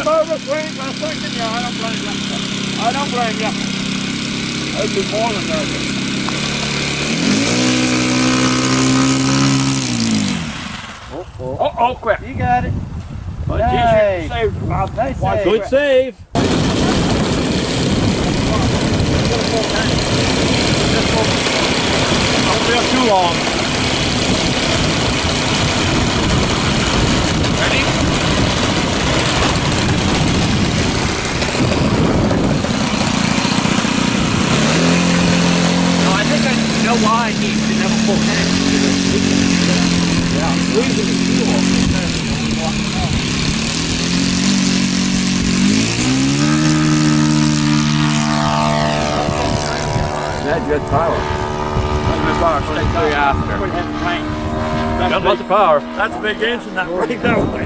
nervous wing for a second, yeah, I don't blame you. I don't blame you. I'd be more than nervous. Uh-oh, quick. You got it. But Nice. you saved about Nice one. save. Good save. Don't be up too long. Ready? No, I think I know why he didn't have a full tank. Yeah, squeezing the fuel off. That's good power. Stick to you after. Got lots of power. That's a big engine, that brake that way.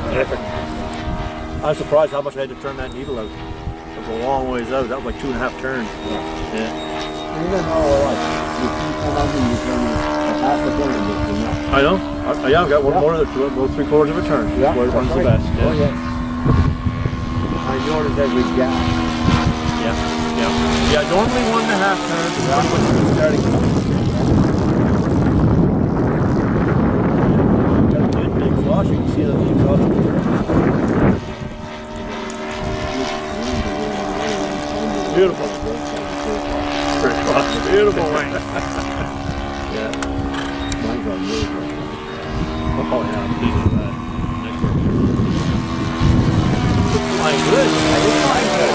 I'm surprised how much I had to turn that needle out. It was a long ways out. That was like 2.5 turns. Yeah. Even though like you come on and you turn half a turn, it's enough. I know. Yeah, I've got one more, about 3/4 of a turn. Yeah, Where it runs the right. best. Oh yeah. I noticed every gap. Yeah. Normally 1.5 turns. Is what you're starting. Got a good big flush. You can see that the exhaust is beautiful. Beautiful wing. Yeah. Mine's on yours. Oh yeah, I'm pleased with that. Nice work. Flying good.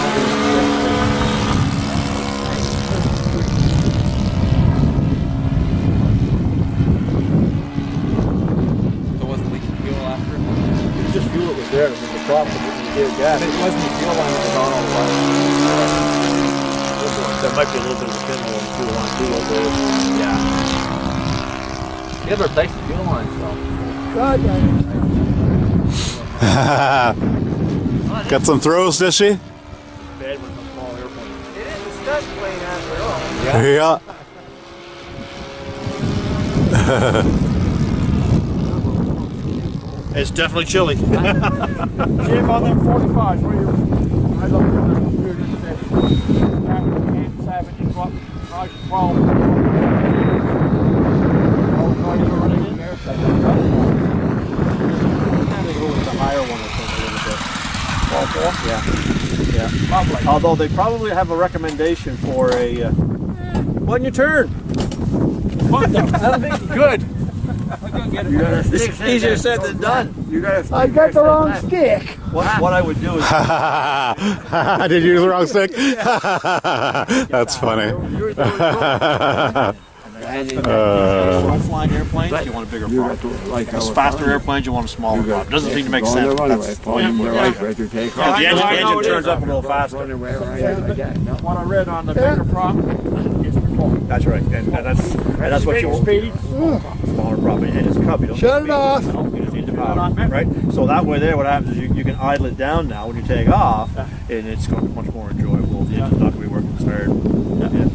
So it wasn't leaking fuel after? It's just fuel that was there. It was the problem when you gave gas. It wasn't the fuel line that was on all the way. There might be a little bit of a pinhole in the fuel line too over there. Yeah. You had to replace the fuel line, so. God, Got some throws, does she? Bad when it's a small airplane. it is a stud plane after all. Yeah. It's definitely chilly. Jim, on them 45s, where you, I looked at the computer today. After Kansas having you up, nice and problem. Oh, no, you're running in there. Kind of go with the higher one, I think, a little bit. 12-4? Yeah. Yeah. Lovely. Although they probably have a recommendation for a when you turn. Fun though. Good. It's easier said than done. You gotta I got the wrong stick. What I would do is Did you use the wrong stick? That's funny. flying airplanes, you want a bigger prop. Because faster airplanes, you want a smaller prop. Doesn't seem to make sense. Go on the runway, That's pull them right, right to take off. the I know engine it turns is. up a little faster. Running away right like that. No. What I read on the bigger prop is performance. That's right, and that's what you want. Speed. Smaller prop, and it's a cub. You don't Shut need it off. speed. You just need the power, right? So that way there, what happens is you can idle it down now when you take off, and it's going to be much more enjoyable. The engine's not going to be working as hard. Yeah.